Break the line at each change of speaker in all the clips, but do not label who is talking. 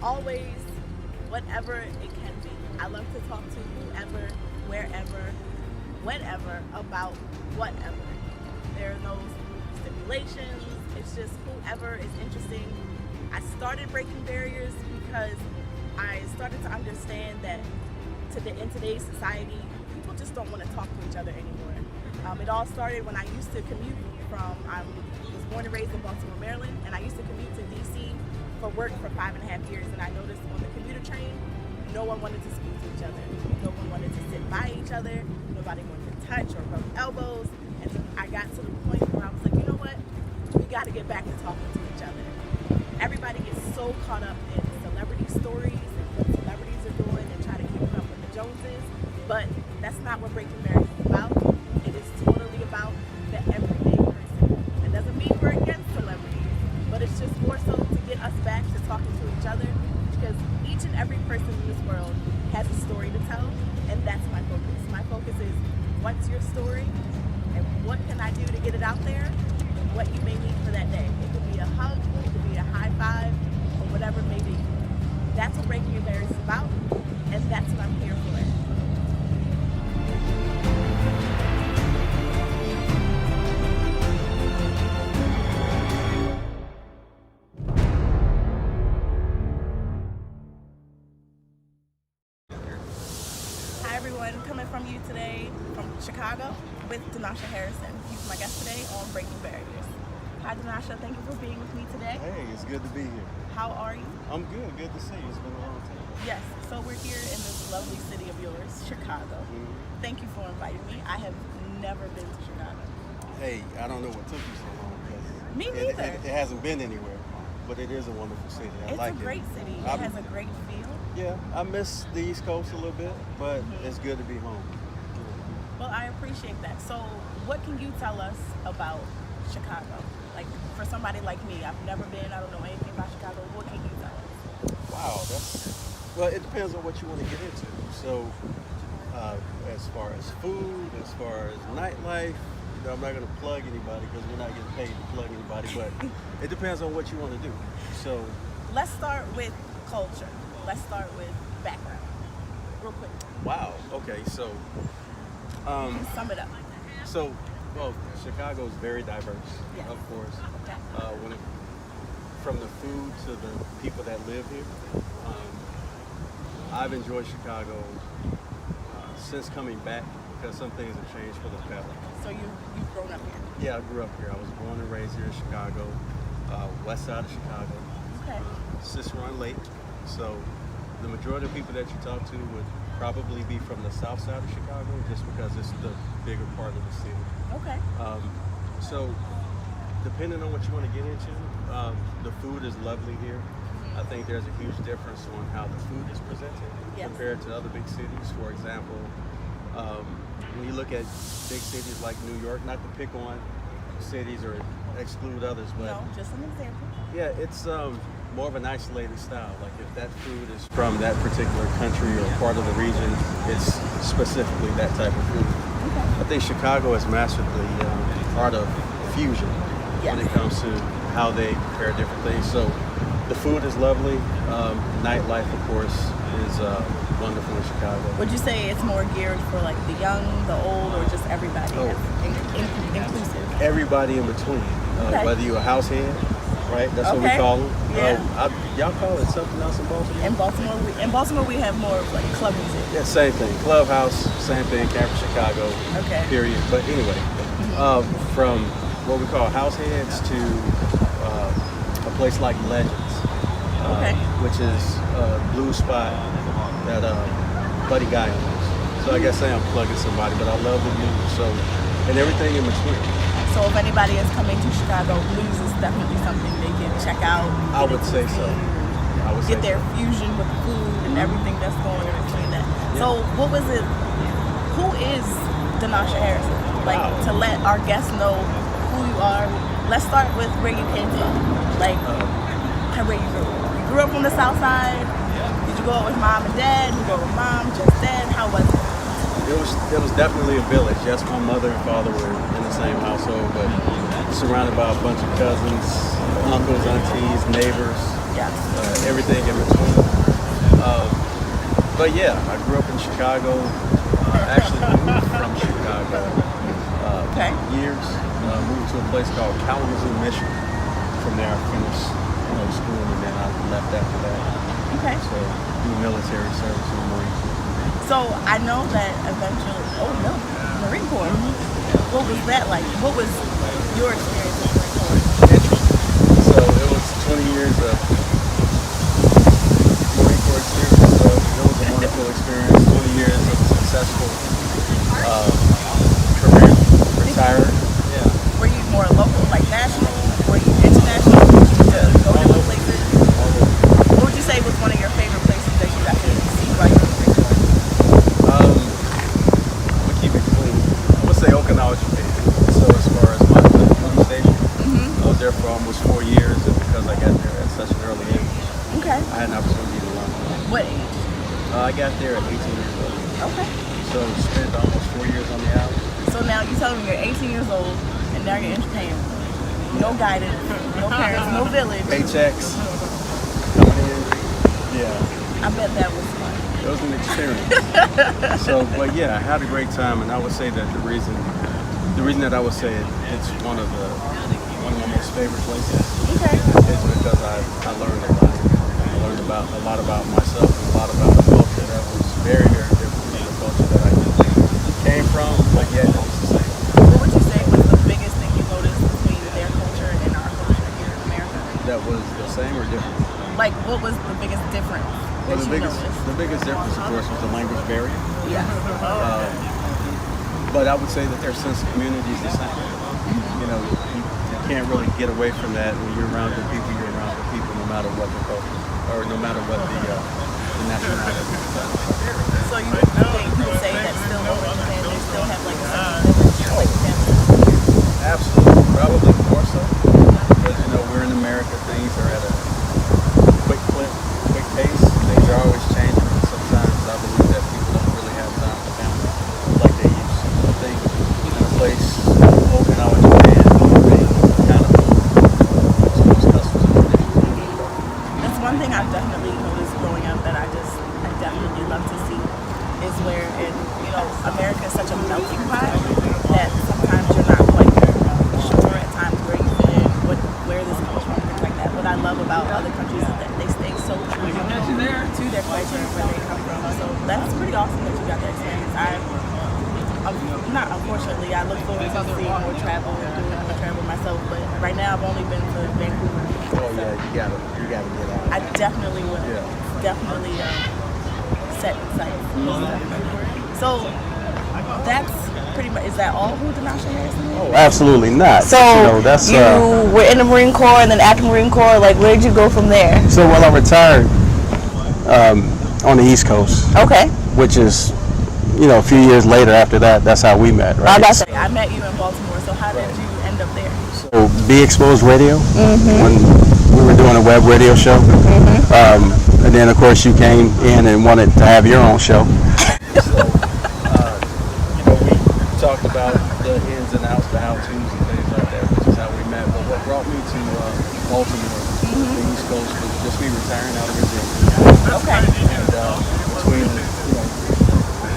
always, whatever it can be. I love to talk to whoever, wherever, whenever about whatever. There are no stipulations. It's just whoever is interesting. I started breaking barriers because I started to understand that in today's society, people just don't want to talk to each other anymore. It all started when I used to commute I was born and raised in Baltimore, Maryland, and I used to commute to DC for work for 5.5 years, and I noticed on the commuter train, no one wanted to speak to each other. No one wanted to sit by each other. Nobody wanted to touch or rub elbows. And I got to the point where I was like, you know what? We got to get back to talking to each other. Everybody gets so caught up in celebrity stories and what celebrities are doing and try to keep up with the Joneses, but that's not what Breaking Barriers is about. It is totally about the everyday person. It doesn't mean we're against celebrities, but it's just more so to get us back to talking to each other, because each and every person in this world has a story to tell, and that's my focus. My focus is, what's your story, and what can I do to get it out there, and what you may need for that day. It could be a hug, it could be a high five, or whatever it may be. That's what Breaking Your Barriers is about, and that's what I'm here for. Hi everyone, coming from you today from Chicago with Denasha Harrison. He's my guest today on Breaking Barriers. Hi Denasha, thank you for being with me today.
Hey, it's good to be here.
How are you?
I'm good. Good to see you. It's been a long time.
Yes, so we're here in this lovely city of yours, Chicago.
Mm-hmm.
Thank you for inviting me. I have never been to Chicago.
Hey, I don't know what took you so long.
Me neither.
It hasn't been anywhere, but it is a wonderful city. I like it.
It's a great city. It has a great feel.
Yeah, I miss the East Coast a little bit, but it's good to be home.
Well, I appreciate that. So what can you tell us about Chicago? Like, for somebody like me, I've never been, I don't know anything about Chicago. What can you tell us?
Wow, well, it depends on what you want to get into. So, as far as food, as far as nightlife, I'm not going to plug anybody because we're not getting paid to plug anybody, but it depends on what you want to do. So,
let's start with culture. Let's start with background, real quick.
Wow, okay, so
sum it up.
So, well, Chicago is very diverse,
yes.
Of course.
Okay.
From the food to the people that live here. I've enjoyed Chicago since coming back because some things have changed for the better.
So you've grown up here?
Yeah, I grew up here. I was born and raised here in Chicago, west side of Chicago.
Okay.
Cicerone Lake. So the majority of people that you talk to would probably be from the south side of Chicago just because it's the bigger part of the city.
Okay.
So depending on what you want to get into, the food is lovely here. I think there's a huge difference on how the food is presented compared to other big cities. For example, when you look at big cities like New York, not to pick on cities or exclude others, but
no, just an example.
Yeah, it's more of an isolated style. Like if that food is from that particular country or part of the region, it's specifically that type of food.
Okay.
I think Chicago has mastered the art of fusion when it comes to how they prepare different things. So the food is lovely. Nightlife, of course, is wonderful in Chicago.
Would you say it's more geared for like the young, the old, or just everybody? Inclusive?
Everybody in between. Whether you're a house hand, right? That's what we call them.
Yeah.
Y'all call it something else in Baltimore?
In Baltimore, we have more of like club music.
Yeah, same thing. Clubhouse, same thing. Campus Chicago.
Okay.
Period. But anyway, from what we call house heads to a place like Legends, which is a blues spot that Buddy Guy owns. So I guess I'm plugging somebody, but I love the blues. So, and everything in between.
So if anybody is coming to Chicago, blues is definitely something they can check out.
I would say so.
Get their fusion with food and everything that's going in between that. Yeah. So what was it? Who is Denasha Harrison? Like to let our guests know who you are. Let's start with where you came from. Like where you grew. You grew up on the South Side. Did you go out with mom and dad? Did you go with mom, just dad? How was it?
It was definitely a village. Yes, my mother and father were in the same household, but surrounded by a bunch of cousins, uncles, aunties, neighbors.
Yeah.
Everything in between. Um, but yeah, I grew up in Chicago. Actually moved from Chicago years. Moved to a place called Kalamazoo, Michigan. From there, I finished school, and then I left after that.
Okay.
So, do military service in the Marine Corps.
So I know that eventually. Oh no, Marine Corps. What was that like? What was your experience with Marine Corps?
Interesting. So it was 20 years of Marine Corps experience. So it was a wonderful experience. 20 years of successful career. Retired. Yeah.
Were you more local, like national? Were you international? Did you go to different places? What would you say was one of your favorite places that you got to see while you were in Marine Corps?
I'm gonna keep it clean. I would say Okinawa, Japan. So as far as my duty station, I was there for almost 4 years, and because I got there at such an early age,
Okay.
I had an opportunity to learn.
What age?
I got there at 18 years old.
Okay.
So spent almost 4 years on the island.
So now you tell me you're 18 years old and now you're in Japan. No guidance, no parents, no village.
Paychecks coming in. Yeah.
I bet that was fun.
It was an experience. So, but yeah, I had a great time, and I would say that the reason that I would say it's one of my most favorite places
Okay.
is because I learned a lot. I learned a lot about myself and a lot about the culture that was very, very different from the culture that I came from, but yet it was the same.
What would you say was the biggest thing you noticed between their culture and our culture here in America?
That was the same or different?
Like, what was the biggest difference
Well,
that you noticed?
the biggest difference, of course, was the language barrier.
Yeah.
But I would say that their sense of community is the same. You can't really get away from that when you're around good people. You're around good people, no matter what the culture or no matter what the nationality.
So you would say that still over in Japan, they still have like a sense of like family?
Absolutely, probably more so. Because we're in America, things are at a quick pace. Things are always changing, and sometimes I believe that people don't really have time for family like they used to. I think in a place Okinawa, Japan, they kind of those customs and traditions.
That's one thing I've definitely noticed growing up that I definitely love to see is where America is such a melting pot that sometimes you're not quite sure at times where you fit in, where this comes from, things like that. What I love about other countries is that they stay so true to their culture and where they come from. So that's pretty awesome that you got that experience. Not unfortunately, I look forward to seeing more travel and doing more travel myself, but right now I've only been to Vancouver.
Oh yeah, you gotta get out.
I definitely will.
Yeah.
Definitely set sights. So that's pretty much. Is that all who Denasha Harrison is?
Oh, absolutely not.
So
that's
you were in the Marine Corps, and then after Marine Corps, like where did you go from there?
so while I retired on the East Coast,
Okay.
which is a few years later after that, that's how we met, right?
I met you in Baltimore. So how did you end up there?
So Be Exposed Radio, when we were doing a web radio show, and then of course you came in and wanted to have your own show.
So, we talked about the ins and outs, the how-tos and things like that, which is how we met. But what brought me to Baltimore, the East Coast, was just me retiring out of Virginia.
Okay.
And between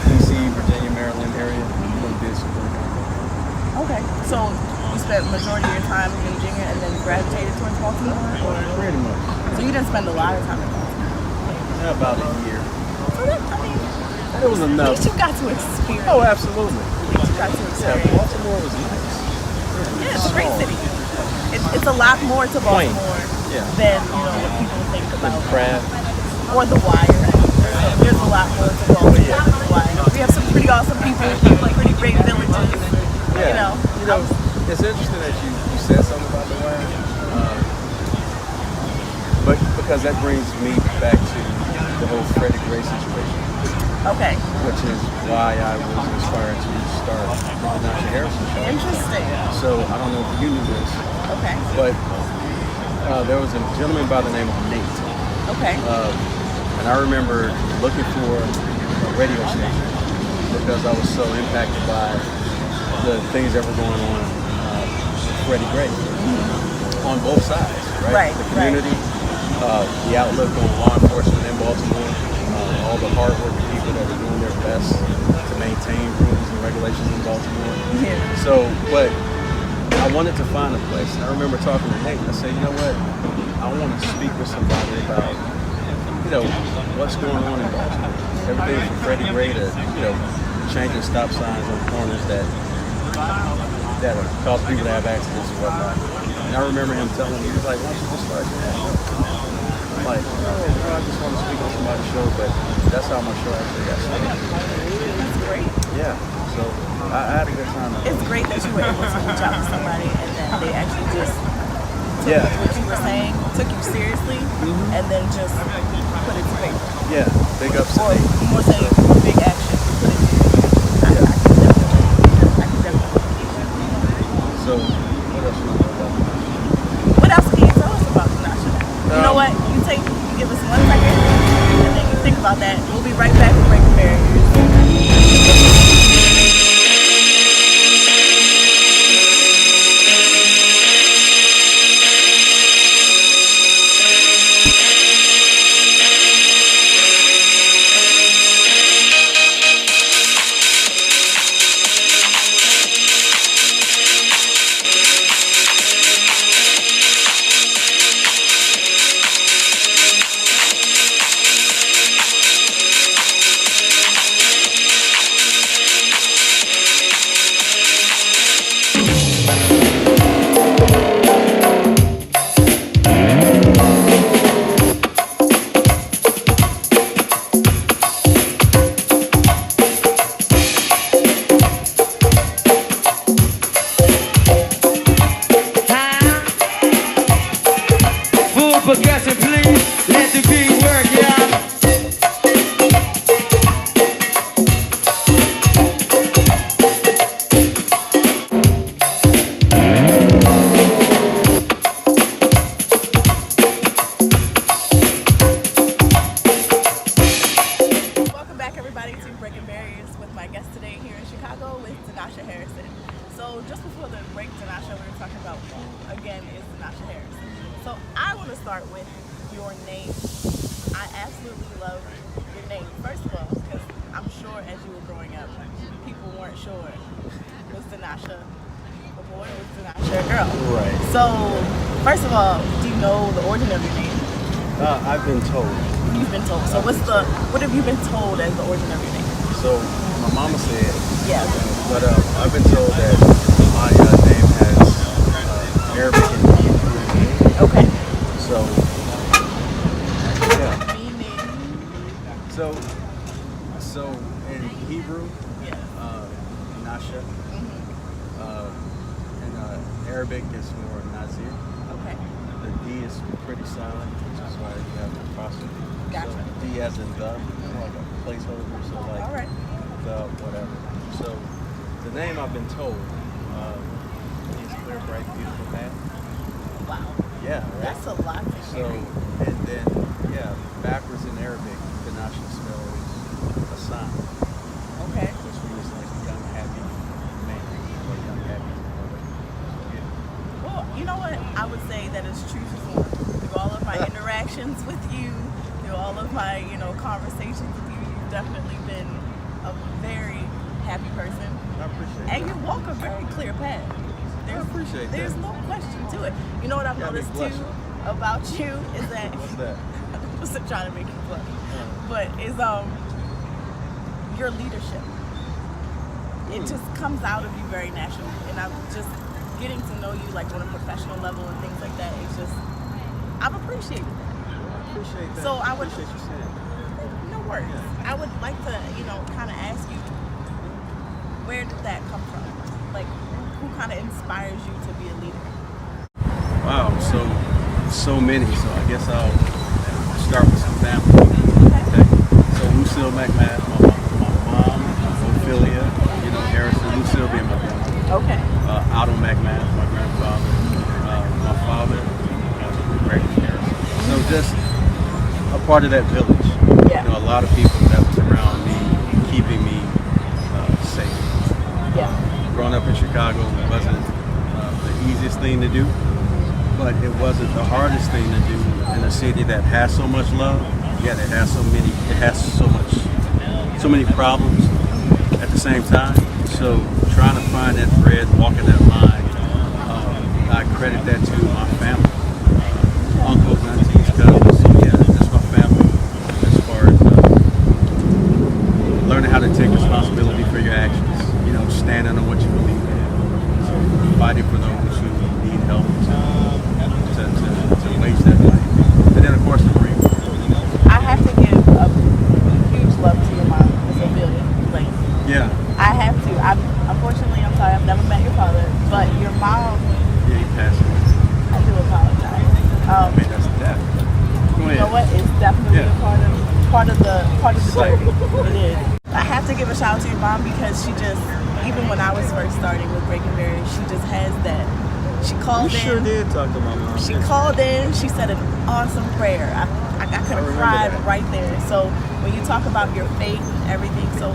DC, Virginia, Maryland area, we did some pretty good.
Okay. So you spent the majority of your time in Virginia and then gravitated towards Baltimore, or
Pretty much.
so you didn't spend a lot of time in Baltimore.
About a year.
So that, I mean,
It was
at
enough.
least you got to experience.
Oh, absolutely.
At least you got to
Yeah,
experience.
Baltimore was nice.
Yeah, it's a great city. It's a lot more to
Quaint.
Baltimore
Yeah.
than what people think about.
Craft.
Or The Wire. There's a lot more to Baltimore than The Wire. We have some pretty awesome people, pretty great villages.
Yeah. It's interesting that you said something about The Wire. But because that brings me back to the whole Freddie Gray situation,
Okay.
which is why I was inspired to start the Denasha Harrison show.
Interesting.
So I don't know if you knew this,
Okay.
but there was a gentleman by the name of Nate.
Okay.
And I remember looking for a radio station because I was so impacted by the things that were going on with Freddie Gray on both sides, right?
Right,
The community the outlook on law enforcement in Baltimore, all the hardworking people that are doing their best to maintain rules and regulations in Baltimore.
Yeah.
So, but I wanted to find a place. And I remember talking to Nate, and I said, you know what? I want to speak with somebody about, what's going on in Baltimore. Everything from Freddie Gray to, changing stop signs on corners that are cause people to have accidents and whatnot. And I remember him telling me, he was like, why don't you just start doing that? I'm like, no, I just want to speak on somebody's show, but that's how my show actually got started.
That's great.
Yeah, so I had a good time.
It's great that you were able to reach out to somebody and then they actually just took what you were saying, took you seriously, and then just put it to paper.
Yeah, big ups to
Or
me.
more say big action, put it to paper. I can definitely.
So, what else you want to know about that?
What else can you tell us about Tinashe? You know what? You give us 1 second, and then you think about that. We'll be right back with Breaking Barriers.
Percussion, please. Let the beat work, y'all.
Welcome back, everybody, to Breaking Barriers with my guest today here in Chicago with Tinashe Harrison. So just before the break, Tinashe, we were talking about who, again, is Tinashe Harrison. So I want to start with your name. I absolutely love your name. First of all, because I'm sure as you were growing up, people weren't sure, was Tinashe a boy or was Tinashe a girl?
Right.
So, first of all, do you know the origin of your name?
I've been told.
You've been told. So what have you been told as the origin of your name?
So, my mama said,
Yeah.
but I've been told that my name has Arabic and Hebrew.
Okay.
So, yeah.
Meaning?
So in Hebrew,
Yeah.
Nasha, and Arabic is more Nazir.
Okay.
The D is pretty silent, which is why you have an apostrophe.
Gotcha.
So D as in the, like a placeholder, so like
All right.
the whatever. So the name I've been told is Clear, Bright, Beautiful Path.
Wow.
Yeah, right?
That's a lot to
So,
carry.
and then, backwards in Arabic, the Nasha spell is a sign,
Okay.
which means like young, happy man, or young, happy woman.
Well, you know what? I would say that is true to form. Through all of my interactions with you, through all of my, conversations with you, you've definitely been a very happy person.
I appreciate
And
that.
you walk a very clear path.
I appreciate that.
There's no question to it. You know what I've
Got me
noticed too
blushing.
about you is that
What's that?
I wasn't trying to make you blush, but is your leadership. It just comes out of you very naturally, and I'm just getting to know you like on a professional level and things like that. It's just I've appreciated that.
I appreciate that.
So I would-
appreciate you saying that.
No worries. I would like to, kind of ask you, where did that come from? Like, who kind of inspires you to be a leader?
Wow, so many. So I guess I'll start with some family. Okay. So Lucille McMath, my mom, Ophelia, Harrison, Lucille being my grandma.
Okay.
Otto McMath, my grandfather, my father, Grady Harrison. So just a part of that village.
Yeah.
A lot of people that was around me, keeping me safe.
Yeah.
Growing up in Chicago wasn't the easiest thing to do. but it wasn't the hardest thing to do in a city that has so much love, yet it has so many problems at the same time. So trying to find that thread, walking that line, I credit that to my family, uncles, aunties, cousins. So yeah, that's my family as far as learning how to take responsibility for your actions. You know, standing on what you believe in, fighting for those who need help to wage that fight. And then of course the Marine Corps.
I have to give a huge love to your mom, Sophia. Like,
Yeah.
I have to. Unfortunately, I'm sorry, I've never met your father, but your mom,
Yeah, he passed away.
I do apologize.
I mean, that's death. Go
You
ahead.
know what? It's definitely
Yeah.
a part of the
Same.
story. It is. I have to give a shout out to your mom because she just, even when I was first starting with Breaking Barriers, she just has that. She called
We
in.
sure did talk to my mom.
She called in. She said an awesome prayer. I could have
remember
cried
that.
right there. So when you talk about your faith and everything, so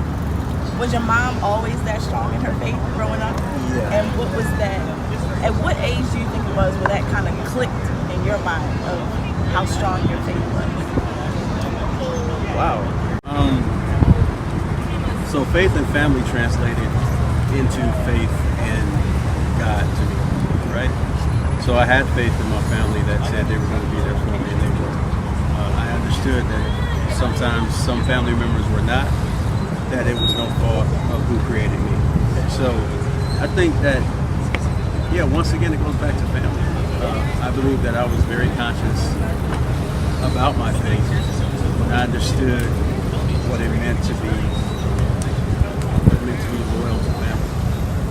was your mom always that strong in her faith growing up?
Yeah.
And what was that? At what age do you think it was where that kind of clicked in your mind of how strong your faith was?
Wow. So faith and family translated into faith in God to me, right? So I had faith in my family that said they were going to be there for me, and they were. I understood that sometimes some family members were not, that it was no fault of who created me. So I think that, yeah, once again, it goes back to family. I believe that I was very conscious about my faith when I understood what it meant to be loyal to family.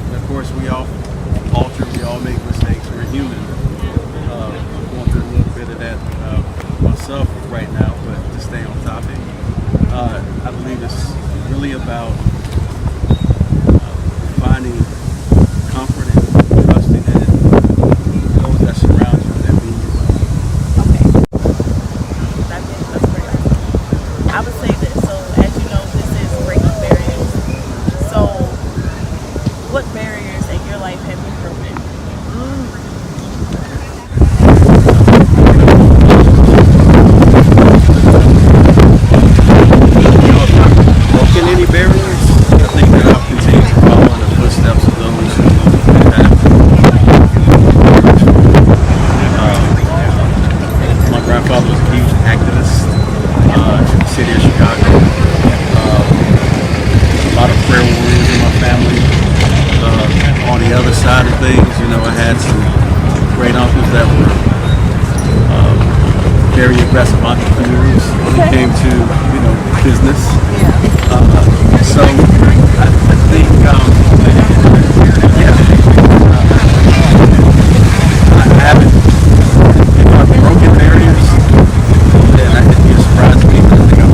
And of course, we all alter, we all make mistakes, we're human. I'm going through a little bit of that myself right now, but to stay on topic, I believe it's really about finding comfort and trusting in those that surround you and mean you well.
Okay. That's great. I would say this. So as you know, this is Breaking Barriers. So what barriers in your life have you broken?
Broken any barriers? I think that I'll continue to follow in the footsteps of those who have. My grandfather was a huge activist in the city of Chicago. A lot of prayer warriors in my family. On the other side of things, you know, I had some great uncles that were very aggressive entrepreneurs when it came to, you know, business. So I think, yeah, I haven't. If I've broken barriers, then I could be a surprise to me. But I think I'm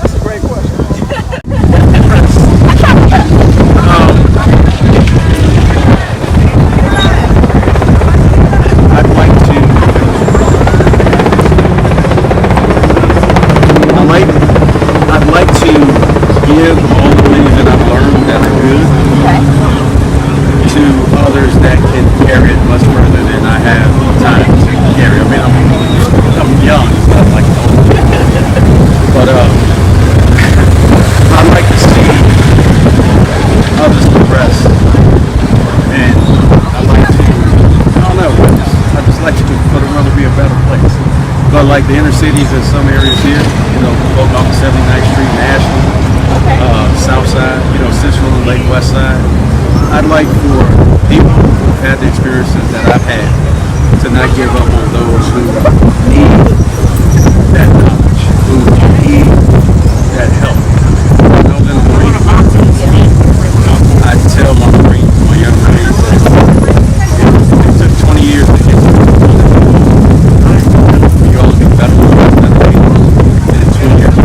That's a great question. I'd like to. I'd like to give all the things that I've learned that are good to others that can carry it much further than I have time to carry. I mean, I'm young, it's not like old. But I'd like to see others progress, and I'd like to, I don't know, I just like to for the world to be a better place. But like the inner cities in some areas here, you know, folk off of 79th Street, Nashville, South Side, you know, Central and Lake West Side, I'd like for people who've had the experiences that I've had to not give up on those who need that knowledge, who need that help. I was in the Marine Corps. I tell my Marines, my young Marines, that it took 20 years to get to this point. You all be better than they in 20 years. I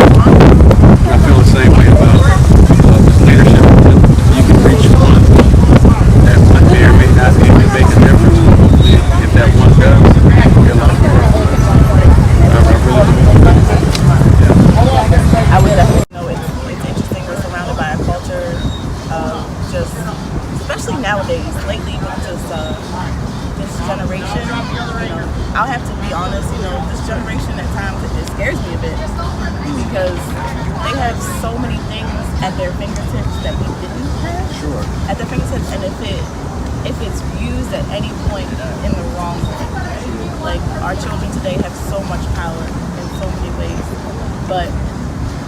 feel the same way about this leadership. You can reach one that one may or may not be able to make a difference. If that one does, your life will work.
this generation, I'll have to be honest, this generation at times it scares me a bit because they have so many things at their fingertips that we didn't have.
Sure.
At their fingertips, and if it's used at any point in the wrong way, like our children today have so much power in so many ways, but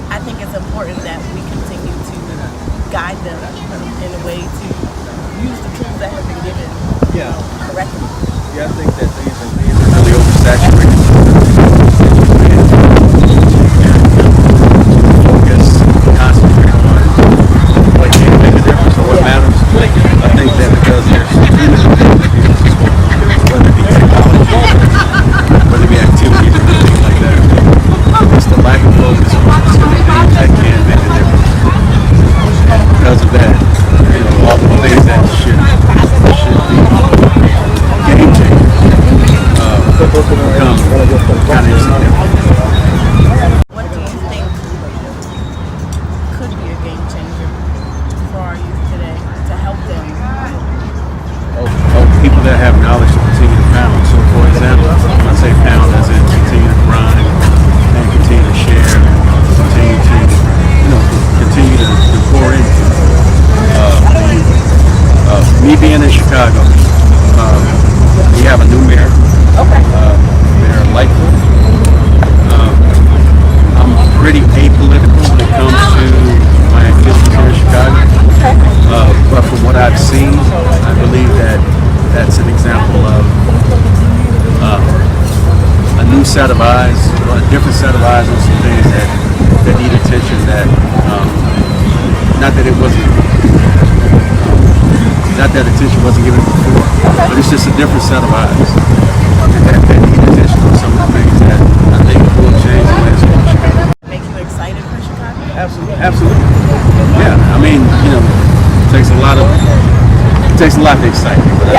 I think it's important that we continue to guide them in a way to use the tools that have been given correctly.
Yeah, I think that these are really oversaturated. Focus, concentrate on what can make a difference or what matters. I think that because there's too many things going on, whether it be technology, whether it be activities or anything like that, it's the lack of focus on some of the things that can make a difference. And because of that, all the things that should be game changers become kind of insignificant.
What do you think could be a game changer for our youth today to help them?
People that have knowledge to continue to pound. So, for example, when I say pound, as in continue to grind and continue to share, continue to pour into. Me being in Chicago, we have a new mayor. Mayor Lightfoot. I'm pretty apolitical when it comes to my activities here in Chicago. But from what I've seen, I believe that that's an example of a new set of eyes, or a different set of eyes on some things that need attention. Not that attention wasn't given before, but it's just a different set of eyes that need attention on some of the things that I think will change the landscape of Chicago.
Make you excited for Chicago?
Absolutely. Yeah, I mean, it takes a lot to excite me. But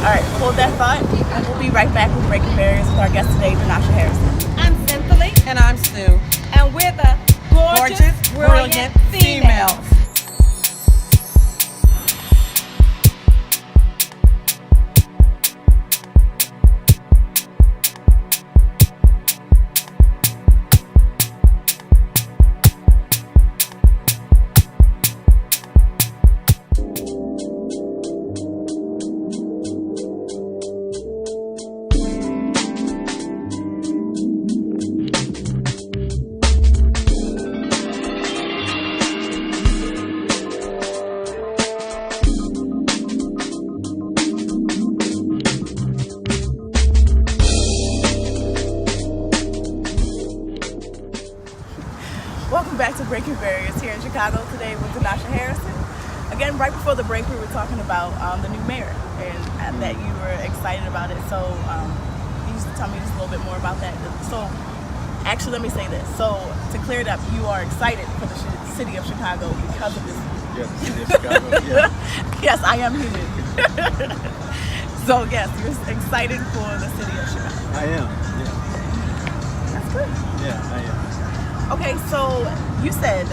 All right, hold that thought, and we'll be right back with Breaking Barriers with our guest today, Denasha Harrison.
I'm Cynthia.
And I'm Stu.
And we're the gorgeous, brilliant females.
Welcome back to Breaking Barriers here in Chicago today with Denasha Harrison. Again, right before the break, we were talking about the new mayor and that you were excited about it. So, can you just tell me just a little bit more about that? So, actually, let me say this. So, to clear it up, you are excited for the city of Chicago because of this.
Yeah, the city of Chicago. Yeah.
Yes, I am human. So, yes, you're excited for the city of Chicago.
I am. Yeah.
That's good.
Yeah, I am.
Okay, so you said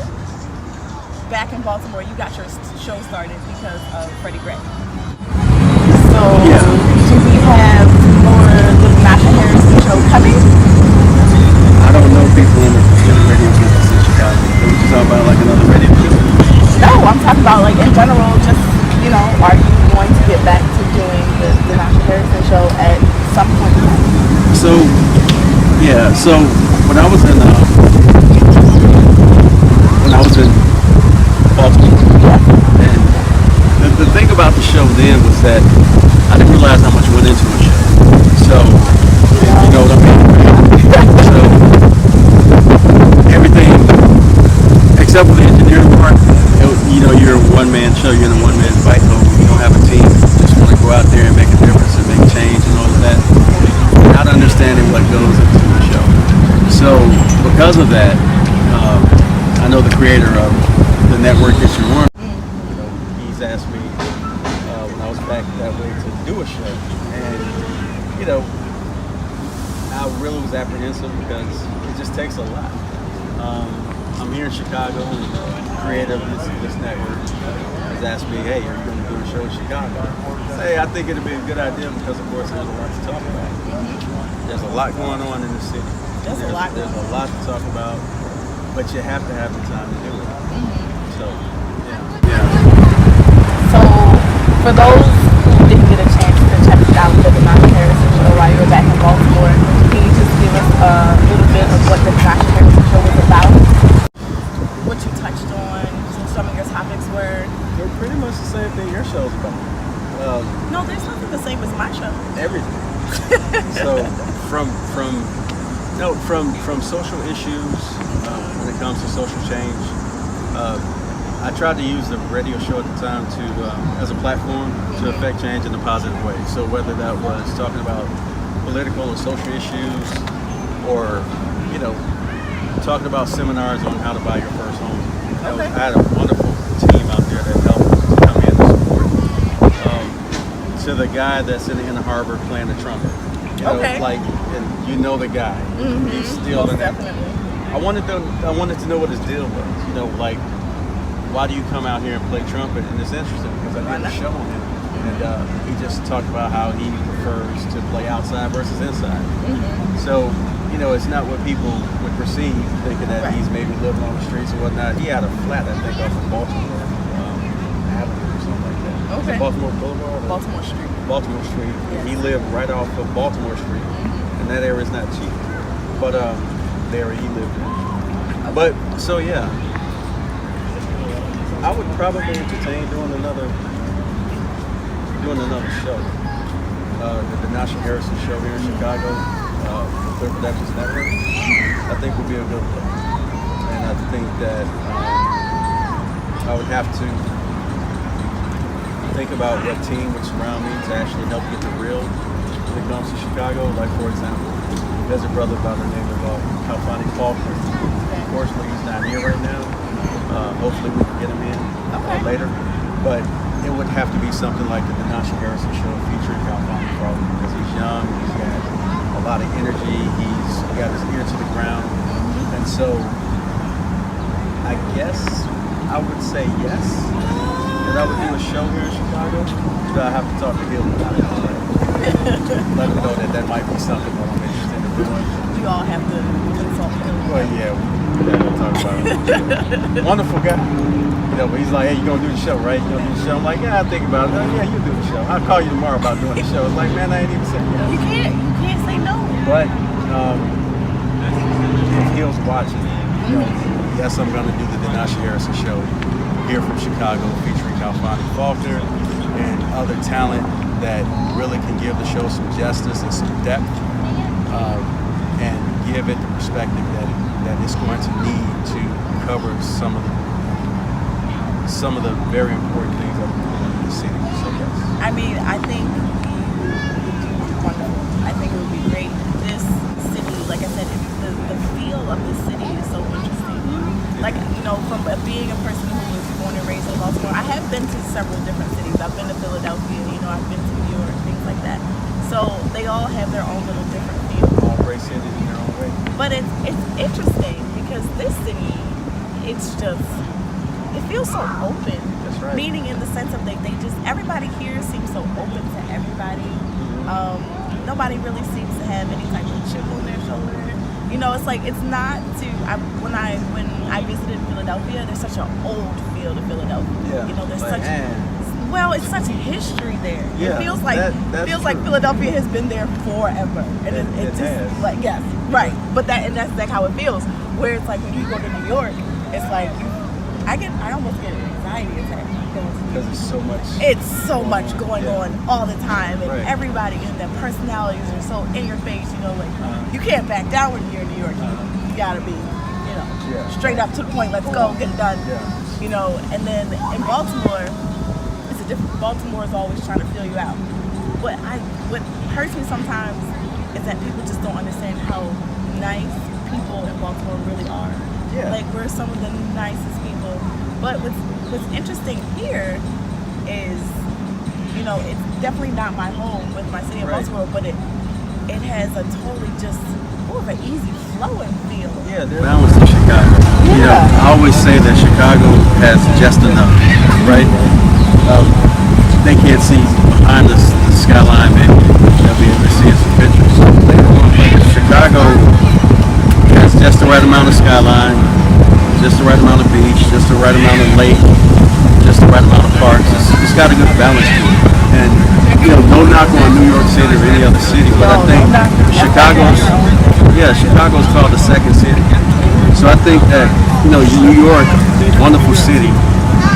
back in Baltimore you got your show started because of Freddie Gray. So do we have more the Denasha Harrison show coming?
I don't know people in the radio business in Chicago. What you talking about, like another radio business?
No, I'm talking about like in general, just, are you going to get back to doing the Denasha Harrison show at some point?
So when I was in Baltimore, and the thing about the show then was that I didn't realize how much went into a show. So, you know what I mean? So, everything, except for the engineering part, you're a one-man show, you're in a one-man fight mode. You don't have a team. You just want to go out there and make a difference and make change and all of that. Not understanding what goes into the show. So, because of that, I know the creator of the network that you're on. He's asked me when I was back that way to do a show, and I really was apprehensive because it just takes a lot. I'm here in Chicago, and the creator of this network has asked me, "Hey, are you going to do show in Chicago. Say, I think it'd be a good idea because, of course, there's a lot to talk about. There's a lot going on in the city. There's a lot to talk about, but you have to have the time to do it. So, yeah.
So, for those who didn't get a chance to check out the Denasha Harrison show while you were back in Baltimore, can you just give us a little bit of what the Denasha Harrison show was about? What you touched on, some of your topics were?
They're pretty much the same thing your show's about.
No, there's nothing the same as my show.
Everything. So from social issues when it comes to social change, I tried to use the radio show at the time to as a platform to affect change in a positive way. So whether that was talking about political or social issues, or talking about seminars on how to buy your first home. I had a wonderful team out there that helped to come in and support. To the guy that's in the Inner Harbor playing the trumpet. And you know the guy. He's still in that.
Definitely.
I wanted to know what his deal was. Why do you come out here and play trumpet? And it's interesting because I did a show on him, and he just talked about how he prefers to play outside versus inside. So, it's not what people would perceive, thinking that he's maybe living on the streets or whatnot. He had a flat, I think, off of Baltimore Avenue or something like that.
Okay.
Baltimore Boulevard?
Baltimore Street.
Baltimore Street.
Yes.
He lived right off of Baltimore Street, and that area is not cheap. But the area he lived in. But so yeah, I would probably entertain doing another show. The Denasha Harrison show here in Chicago, Clear Productions Network. I think would be a good look, and I think that I would have to think about what team would surround me to actually help get the real when it comes to Chicago. Like, for example, there's a brother by the name of Kalfani Faulkner. Unfortunately, he's not here right now. Hopefully we can get him in later. But it would have to be something like the Denasha Harrison show featuring Kalfani Faulkner, because he's young, he's got a lot of energy, he's got his ear to the ground. And so I guess I would say yes. That I would do a show here in Chicago, but I have to talk to him about it. Let him know that might be something that I'm interested in doing.
You all have to consult him.
Well, yeah, we have to talk about it. Wonderful guy. But he's like, hey, you gonna do the show, right? You gonna do the show? I'm like, yeah, I'll think about it. Yeah, you do the show. I'll call you tomorrow about doing the show. It's like, man, I ain't even said yes.
You can't say no.
But if Hill's watching, yes, I'm gonna do the Denasha Harrison show here from Chicago, featuring Kalfani Faulkner and other talent that really can give the show some justice and some depth, and give it the perspective that it's going to need to cover some of the very important things that are going on in the city. So yes.
I mean, I think you do wonderful. I think it would be great. This city, like I said, the feel of the city is so interesting. Like, from being a person who was born and raised in Baltimore, I have been to several different cities. I've been to Philadelphia, I've been to New York, things like that. So they all have their own little different feel.
All great cities in their own way.
But it's interesting because this city, it feels so open.
That's right.
Meaning in the sense of everybody here seems so open to everybody. Nobody really seems to have any type of chip on their shoulder. It's like, it's not when I visited Philadelphia, there's such an old feel to Philadelphia.
Yeah.
There's
like,
it's such a history there.
Yeah,
it feels like like Philadelphia has been there forever, and it just
has.
like, yes, right. But that's like how it feels. Where it's like when you go to New York, it's like I almost get an anxiety attack
because
it's so much going on all the time, and
right.
everybody and their personalities are so in your face. You can't back down when you're in New York. You gotta be, straight up to the point. Let's go, get it done.
Yeah.
And then in Baltimore, it's a different. Baltimore is always trying to feel you out. What hurts me sometimes is that people just don't understand how nice people in Baltimore really are.
Yeah.
Like, we're some of the nicest people. But what's interesting here is, it's definitely not my home with my city of Baltimore, but it has a totally just more of an easy flowing feel.
Yeah, there's balance to Chicago. I always say that Chicago has just enough, right?
they can't see behind the skyline, maybe they'll be able to see some pictures. Chicago has just the right amount of skyline, just the right amount of beach, just the right amount of lake, just the right amount of parks. It's got a good balance to it. And no knock on New York City or any other city, but I think Chicago's called the second city. So I think that New York, wonderful city,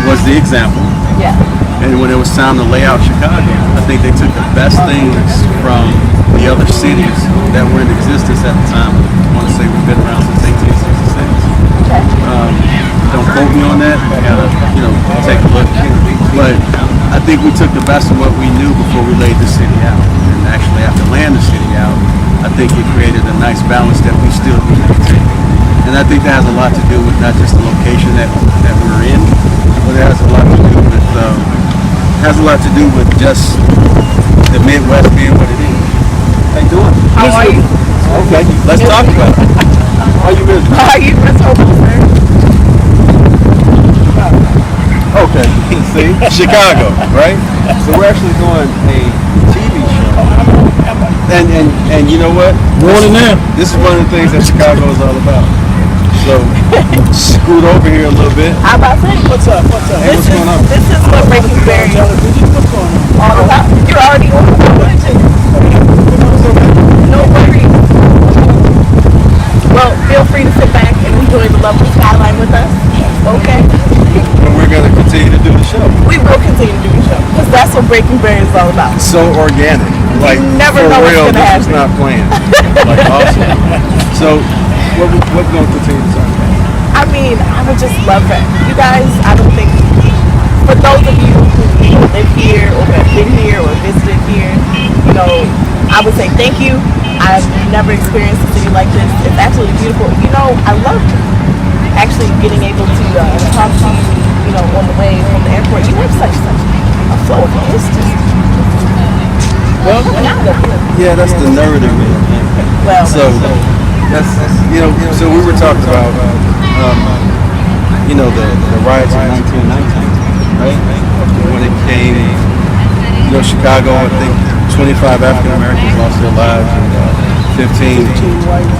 was the example.
Yeah.
And when it was time to lay out Chicago, I think they took the best things from the other cities that were in existence at the time. I want to say we've been around since 1866.
Okay.
Don't quote me on that. I gotta, take a look. But I think we took the best of what we knew before we laid the city out. And actually, after laying the city out, I think it created a nice balance that we still need to maintain. And I think that has a lot to do with not just the location that we're in, but it has a lot to do with just the Midwest being what it is. How you doing?
How are you?
Okay, let's talk about it. How you been?
How are you, Miss Hobo, sir?
Okay, see, Chicago, right? So we're actually doing a TV show, and you know what? This is one of the things that Chicago is all about. So scoot over here a little bit.
How about that?
What's up?
Hey, what's going on?
This is what Breaking Berry is
What's going on?
all about. You're already on the budget. No worries. Well, feel free to sit back and enjoy the lovely skyline with us. Okay?
And we're gonna continue to do the show.
We will continue to do the show because that's what Breaking Berry is all about.
So organic, like
never
for
know what's
real.
gonna
This is
happen.
not planned. Like awesome. So what we're gonna continue to talk about?
I mean, I would just love that. You guys, I don't think, for those of you who live here or have been here or visited here, I would say thank you. I've never experienced a city like this. It's absolutely beautiful. I love actually getting able to talk to you, on the way from the airport. You have such a flow of history.
Well, yeah, that's the nerd in me.
Well,
So that's so we were talking about the riots in 1919, right? When it came, Chicago, I think 25 African Americans lost their lives and 15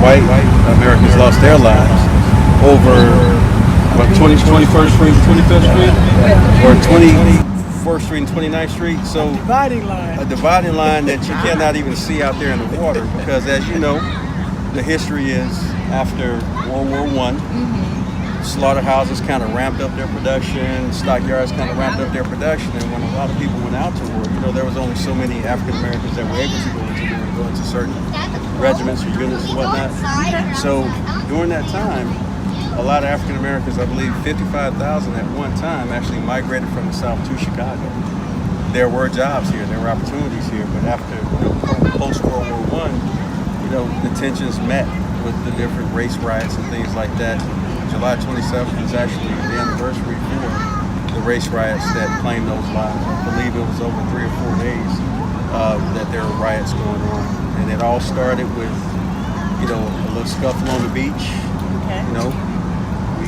white Americans lost their lives over 21st Street, 25th Street, or 21st Street and 29th Street. So
Dividing line.
a dividing line that you cannot even see out there in the water because, as you know, the history is after World War I, slaughterhouses kind of ramped up their production, stockyards kind of ramped up their production, and when a lot of people went out to war, there was only so many African Americans that were able to go into certain regiments or units and whatnot. So during that time, a lot of African Americans, I believe 55,000 at one time, actually migrated from the South to Chicago. There were jobs here, there were opportunities here, but after post-World War I, the tensions met with the different race riots and things like that. July 27th is actually the anniversary for the race riots that claimed those lives. I believe it was over 3 or 4 days that there were riots going on. And it all started with, a little scuffle on the beach.
okay.
We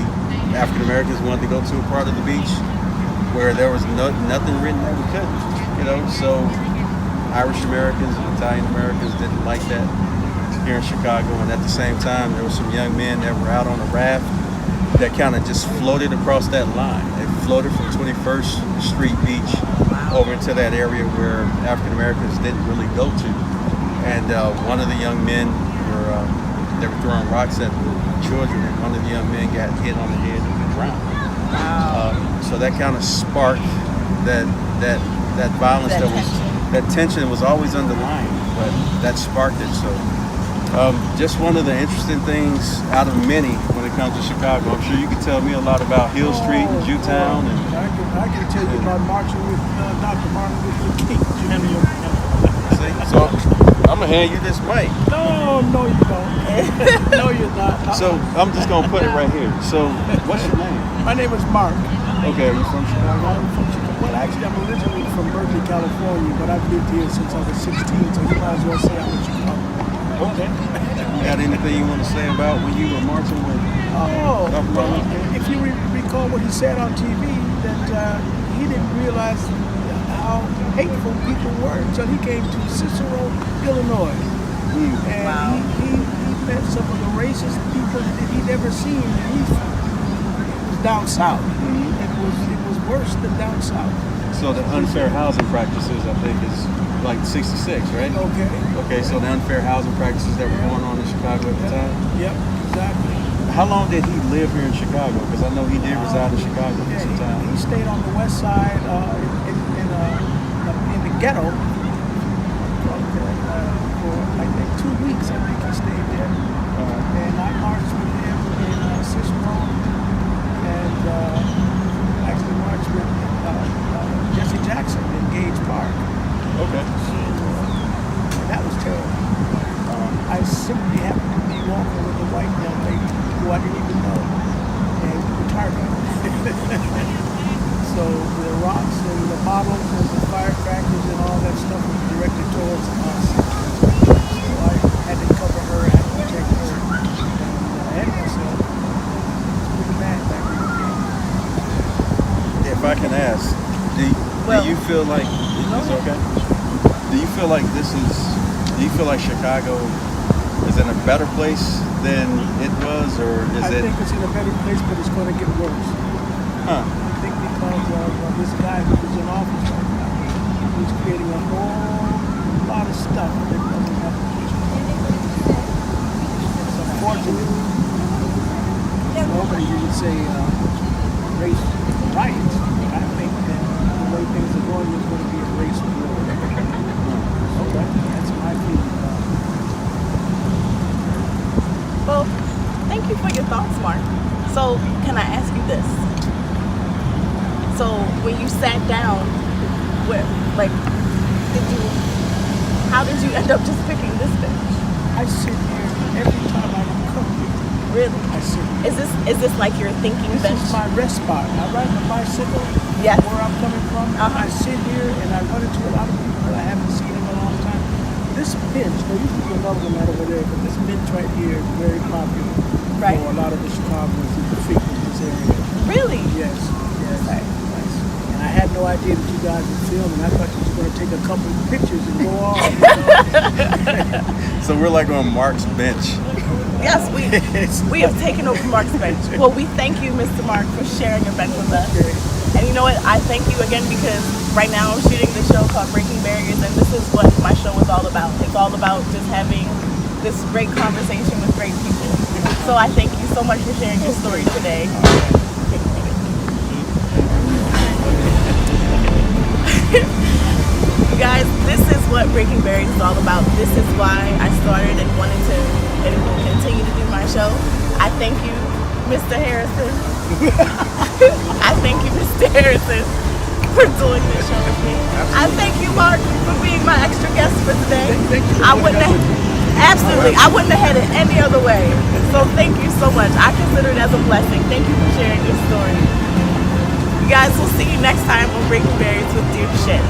African Americans wanted to go to a part of the beach where there was nothing written that we couldn't, so Irish Americans and Italian Americans didn't like that here in Chicago. And at the same time, there were some young men that were out on a raft that kind of just floated across that line. They floated from 21st Street Beach over into that area where African Americans didn't really go to. And one of the young men they were throwing rocks at the children, and one of the young men got hit on the head and drowned.
Wow.
So that kind of sparked that violence, that tension was always underlying, but that sparked it. So just one of the interesting things out of many when it comes to Chicago. I'm sure you can tell me a lot about Hill Street and Jewtown. And
I can tell you about marching with Dr. Martin Luther King.
see, so I'm gonna hand you this mic.
No, you don't. No, you're not.
So I'm just gonna put it right here. So what's your name?
My name is Mark.
Okay, are you from Chicago?
I'm from Chicago. Well, actually, I'm originally from Berkeley, California, but I've lived here since I was 16, so you might as well say I'm a Chicago.
Okay. You got anything you want to say about when you were marching with Dr. Martin Luther King?
If you recall what he said on TV, that he didn't realize how how hateful people were until he came to Cicero, Illinois. And
Wow.
he met some of the racist people that he'd ever seen. And he was down south. It was worse than down south.
So the unfair housing practices, I think, is like 66, right?
Okay.
Okay, so the unfair housing practices that were going on in Chicago at the time.
Yep, exactly.
How long did he live here in Chicago? Because I know he did reside in Chicago for
Yeah,
some time.
he stayed on the west side in the ghetto for I think 2 weeks. I think he stayed there. And I marched with him in Cicero and actually marched with Jesse Jackson in Gage Park.
Okay.
That was terrible. I simply happened to be walking with a white young lady who I didn't even know, and we were targeted. So the rocks and the bottles and the firecrackers and all that stuff was directed towards us. So I had to cover her, I had to protect her, and myself. It was pretty bad back in the day.
If I can ask, do you feel like it's okay? Do you feel like Chicago is in a better place than it was, or is
I
it?
think it's in a better place, but it's going to get worse.
Huh.
I think because of this guy who is in office right now, he's creating a whole lot of stuff that doesn't have to be. It's unfortunate. Nobody would say race riots. I think that the way things are going, there's going to be a race war. Okay, that's my feeling.
Well, thank you for your thoughts, Mark. So, can I ask you this? So, when you sat down, how did you end up just picking this bench?
I sit here every time I come here.
Really?
I sit here.
Is this like your thinking
This
bench?
is my rest spot. I ride my bicycle.
Yes.
Where I'm coming from. I sit here and I run into a lot of people that I haven't seen in a long time. This bench, there used to be another one right over there, but this bench right here is very popular
Right.
for a lot of the Chicagoans who frequent this area.
Really?
Yes. Yes. And I had no idea that you guys would film, and I thought you were going to take a couple of pictures and go off.
So we're like on Mark's bench.
Yes, we have taken over Mark's bench. Well, we thank you, Mr. Mark, for sharing your bench with us.
Okay.
And you know what? I thank you again because right now I'm shooting the show called Breaking Barriers, and this is what my show is all about. It's all about just having this great conversation with great people. So I thank you so much for sharing your story today. You guys, this is what Breaking Barriers is all about. This is why I started and wanted to and will continue to do my show. I thank you, Mr. Harrison. I thank you, Mr. Harrison, for doing this show with me. I thank you, Mark, for being my extra guest for today.
Thank you.
I wouldn't have had it any other way. So thank you so much. I consider it as a blessing. Thank you for sharing your story. You guys will see you next time on Breaking Barriers with Dear Shit.